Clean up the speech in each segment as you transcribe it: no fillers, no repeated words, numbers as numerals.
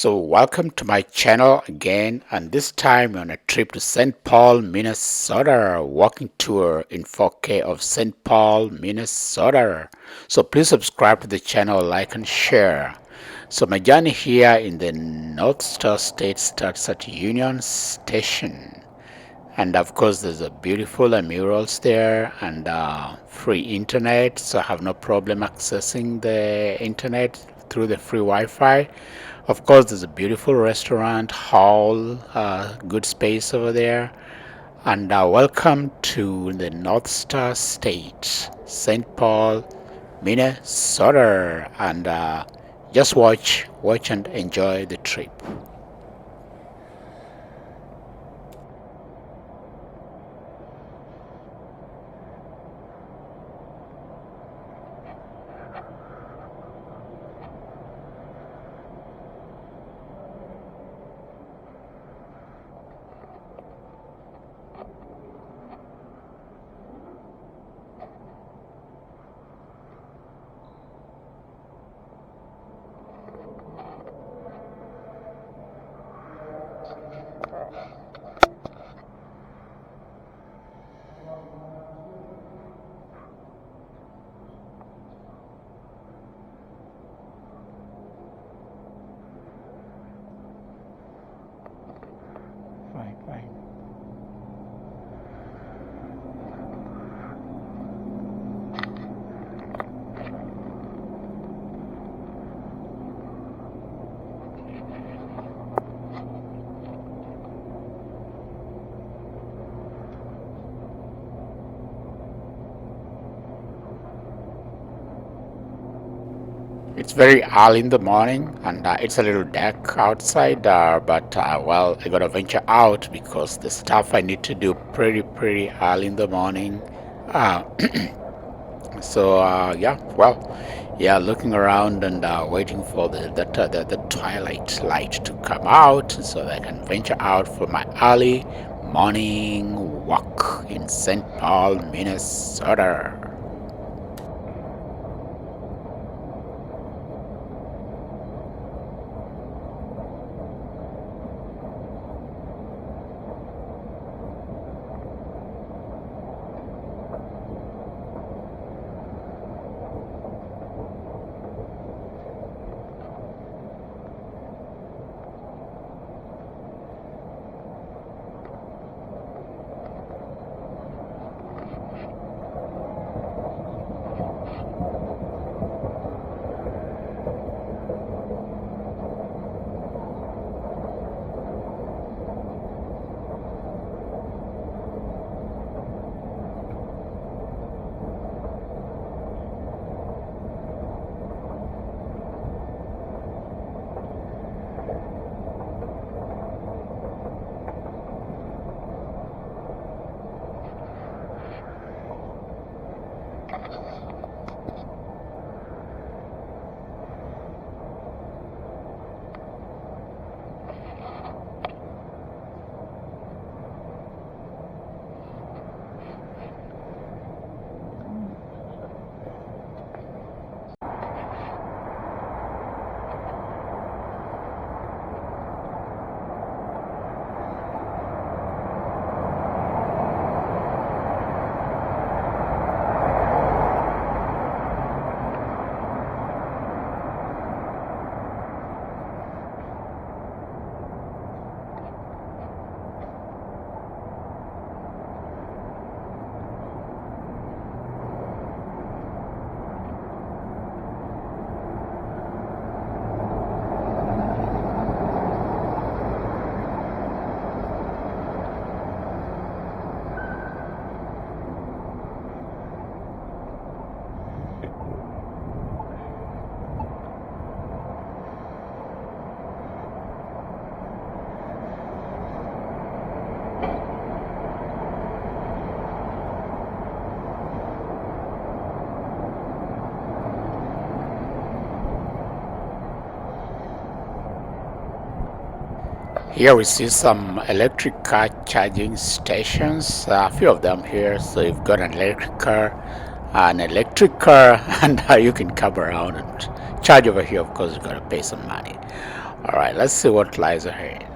So welcome to my channel again, and this time on a trip to St. Paul, Minnesota, walking tour in 4K of St. Paul, Minnesota. So please subscribe to the channel, like and share. So my journey here in the North Star State starts at Union Station. And of course, there's a beautiful murals there and free internet, so I have no problem accessing the internet through the free Wi-Fi. Of course, there's a beautiful restaurant, hall, good space over there. And welcome to the North Star State, St. Paul, Minnesota. And just watch and enjoy the trip. Fine, fine. It's very early in the morning and it's a little dark outside, but well, I gotta venture out because the stuff I need to do pretty early in the morning. Uh, yeah, well, yeah, looking around and waiting for the twilight light to come out so that I can venture out for my early morning walk in St. Paul, Minnesota. Here we see some electric car charging stations, a few of them here. So you've got an electric car, and you can come around and charge over here. Of course, you got to pay some money. All right, let's see what lies ahead.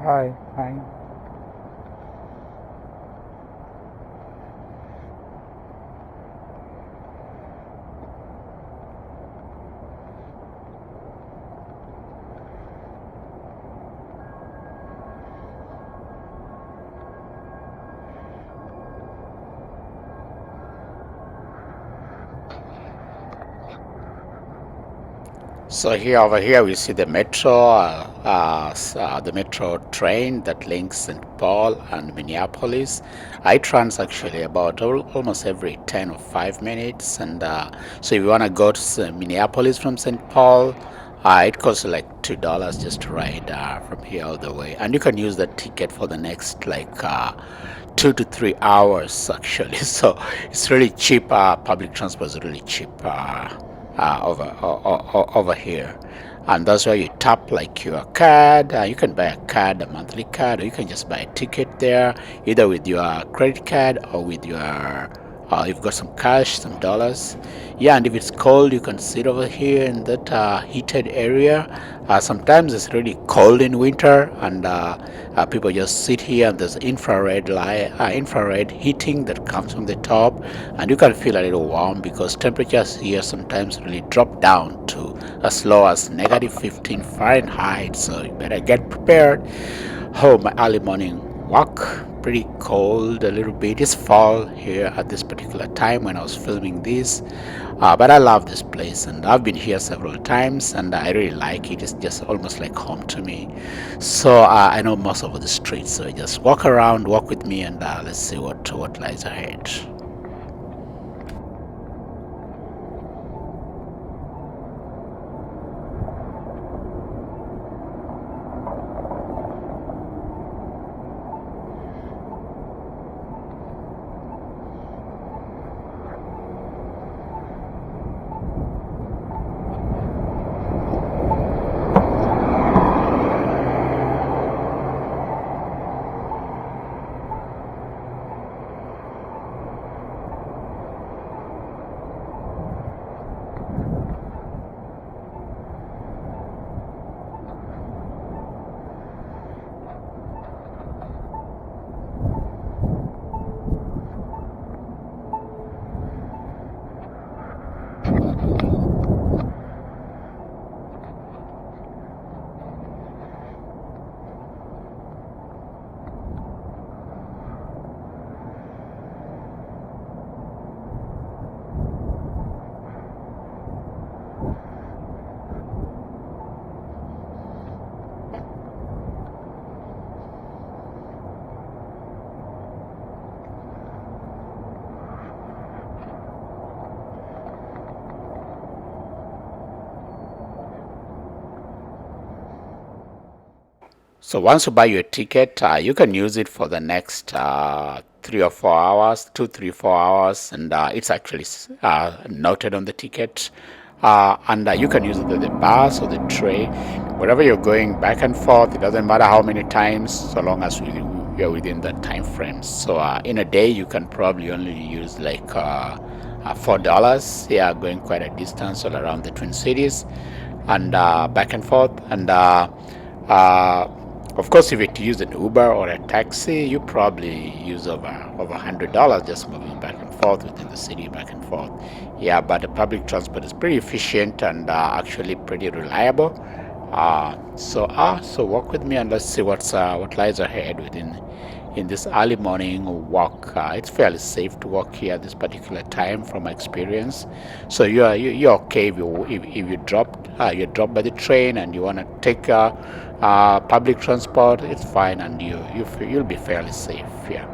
Hi, hi. So here over here we see the metro train that links St. Paul and Minneapolis. I trans actually about almost every 10 or 5 minutes, and so if you want to go to Minneapolis from St. Paul, it costs like $2 just to ride from here all the way, and you can use that ticket for the next like 2 to 3 hours actually. So it's really cheap. Public transport is really cheap. Over here, and that's why you tap like your card. You can buy a card, a monthly card, or you can just buy a ticket there, either with your credit card or with your you've got some cash, some dollars. Yeah, and if it's cold, you can sit over here in that heated area. Sometimes it's really cold in winter, and people just sit here, and there's infrared heating that comes from the top, and you can feel a little warm because temperatures here sometimes really drop down to as low as -15 Fahrenheit. So you better get prepared. Oh, my early morning walk, pretty cold a little bit. It's fall here at this particular time when I was filming this. But I love this place, and I've been here several times, and I really like it. It's just almost like home to me. So I know most of the streets, so just walk around, walk with me, and let's see what lies ahead. So once you buy your ticket, you can use it for the next 3 or 4 hours, 2, 3, 4 hours, and it's actually noted on the ticket. And you can use it at the bus or the train, wherever you're going back and forth. It doesn't matter how many times, so long as you're within that time frame. So in a day, you can probably only use like $4. Yeah, going quite a distance all around the Twin Cities and back and forth. And uh, of course, if you use an Uber or a taxi, you probably use over $100 just moving back and forth within the city, back and forth. Yeah, but the public transport is pretty efficient and actually pretty reliable. So walk with me and let's see what lies ahead within in this early morning walk. It's fairly safe to walk here at this particular time from my experience. So you're okay if you drop by the train and you want to take public transport. It's fine, and you'll be fairly safe. Yeah.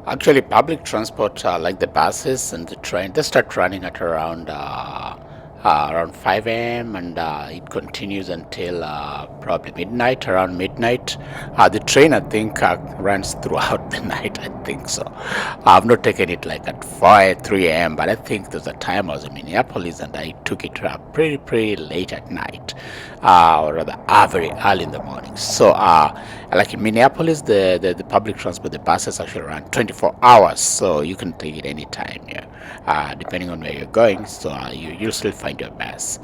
Actually, public transport, like the buses and the train, they start running at around 5 a.m. and it continues until probably midnight, around midnight. The train, I think, runs throughout the night. I think so. I've not taken it like at 4, 3 a.m., but I think there's a time I was in Minneapolis and I took it pretty late at night, or rather, very early in the morning. So, like in Minneapolis, the public transport, the buses actually run 24 hours, so you can take it anytime. Yeah, depending on where you're going. So you'll still find your bus.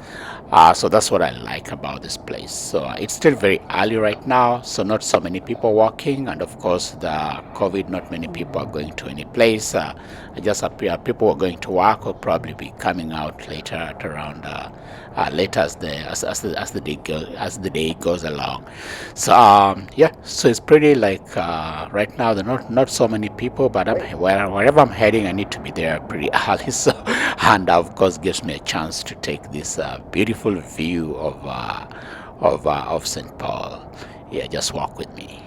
So that's what I like about this place. So it's still very early right now, so not so many people walking, and of course the COVID, not many people are going to any place. It just appear people who are going to work will probably be coming out later at around later as the day goes along. So yeah, so it's pretty like right now there are not so many people, but wherever I'm heading, I need to be there pretty early. So and of course gives me a chance to take this beautiful view of St. Paul. Yeah, just walk with me.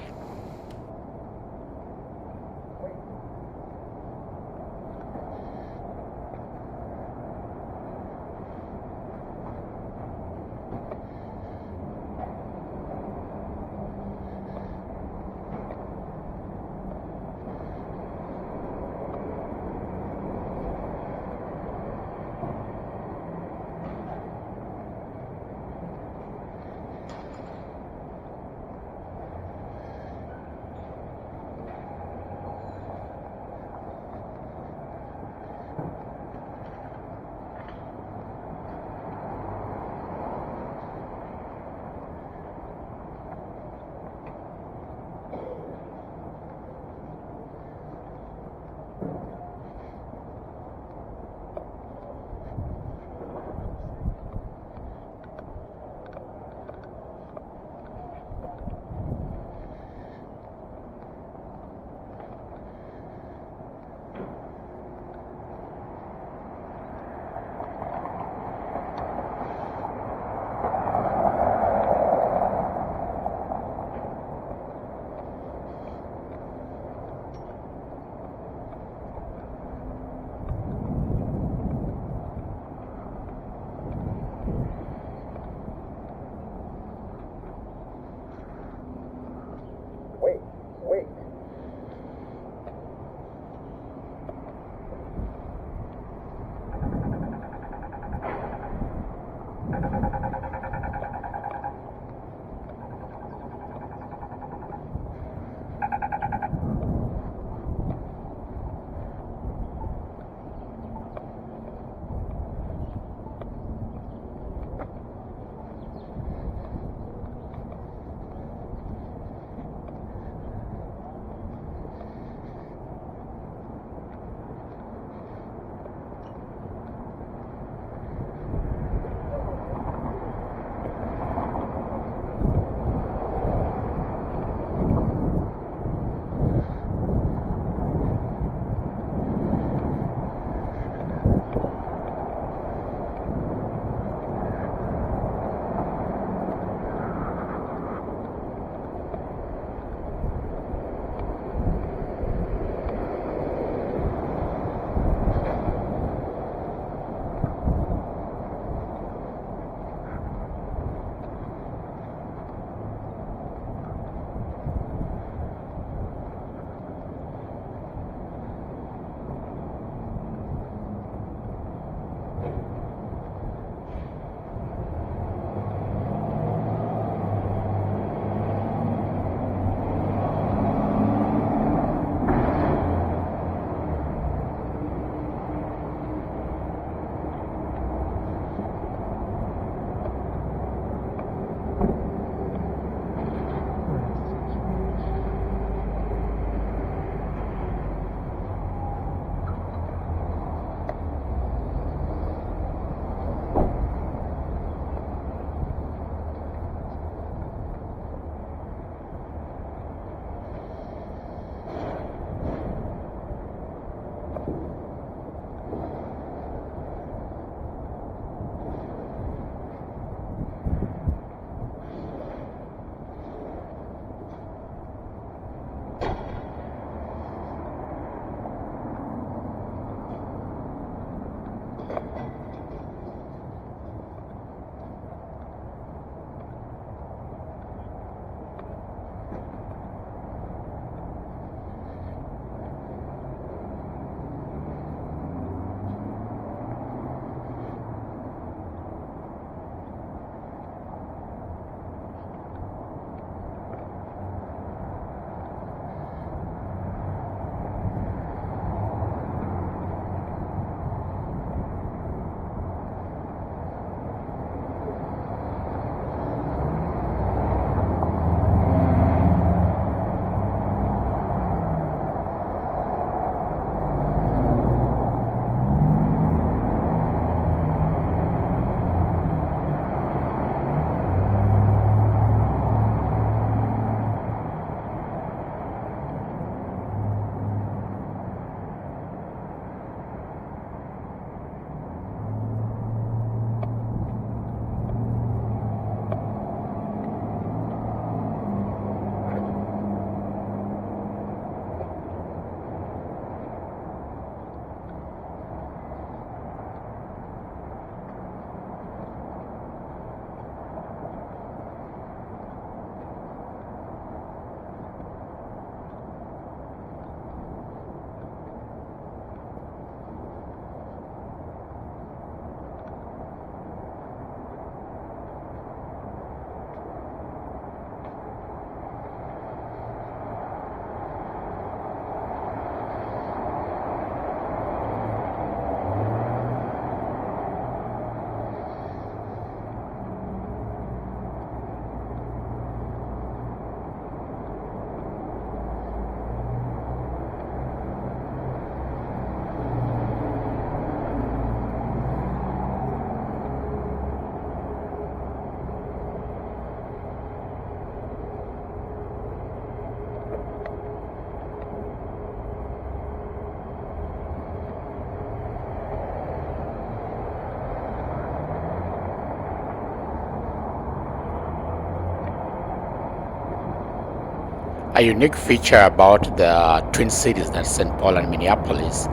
A unique feature about the twin cities, that St. Paul and Minneapolis,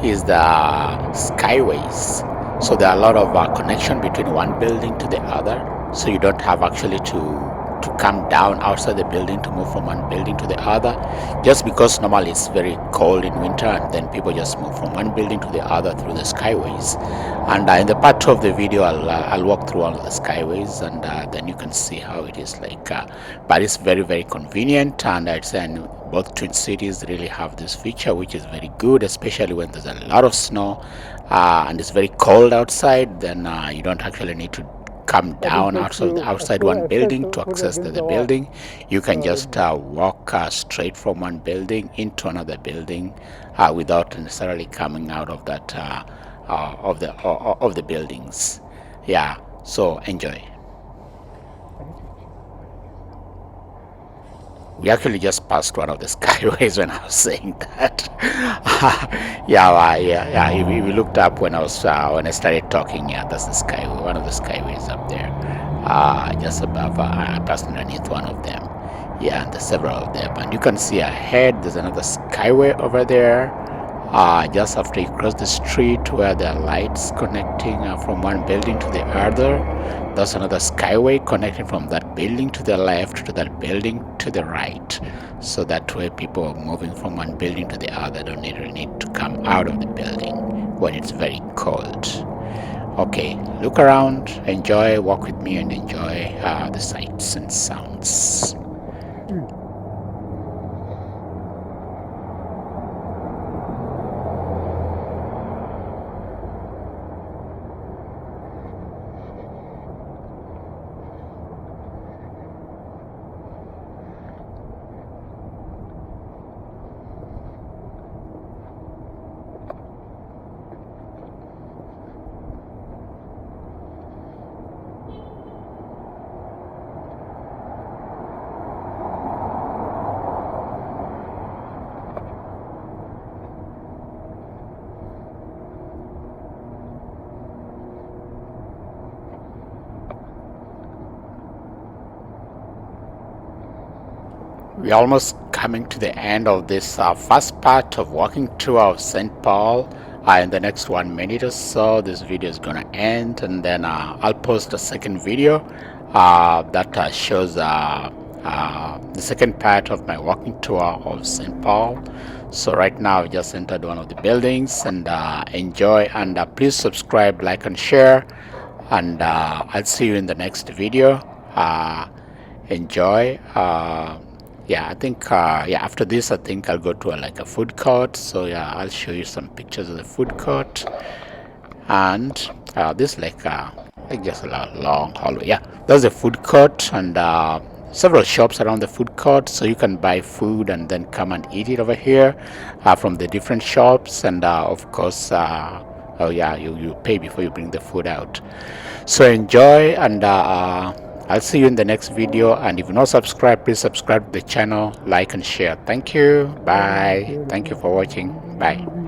is the skyways. So there are a lot of connection between one building to the other. So you don't have actually to come down outside the building to move from one building to the other, just because normally it's very cold in winter, and then people just move from one building to the other through the skyways. And in the part 2 of the video, I'll walk through one of the skyways, and then you can see how it is like. But it's very, very convenient, and I'd say both twin cities really have this feature, which is very good, especially when there's a lot of snow and it's very cold outside. Then you don't actually need to come down outside one building to access the building. You can just walk straight from one building into another building without necessarily coming out of that of the buildings. Yeah, so enjoy. We actually just passed one of the skyways when I was saying that. Yeah. We looked up when I started talking. Yeah, that's the skyway, one of the skyways up there, just above, just underneath one of them. Yeah, and there's several of them, and you can see ahead. There's another skyway over there. Just after you cross the street where there are lights connecting from one building to the other, there's another skyway connecting from that building to the left to that building to the right. So that way people moving from one building to the other don't really need to come out of the building when it's very cold. Okay, look around, enjoy, walk with me, and enjoy the sights and sounds. We're almost coming to the end of this first part of walking tour of St. Paul. In the next 1 minute or so, this video is gonna end, and then I'll post a second video that shows the second part of my walking tour of St. Paul. So right now, I just entered one of the buildings, and enjoy, and please subscribe, like, and share, and I'll see you in the next video. Enjoy. Yeah, I think after this, I think I'll go to like a food court. So yeah, I'll show you some pictures of the food court, and this like just a long hallway. Yeah, there's a food court, and several shops around the food court, so you can buy food and then come and eat it over here from the different shops. And of course, oh yeah, you pay before you bring the food out. So enjoy, and I'll see you in the next video. And if you're not subscribed, please subscribe to the channel, like, and share. Thank you. Bye. Thank you for watching. Bye.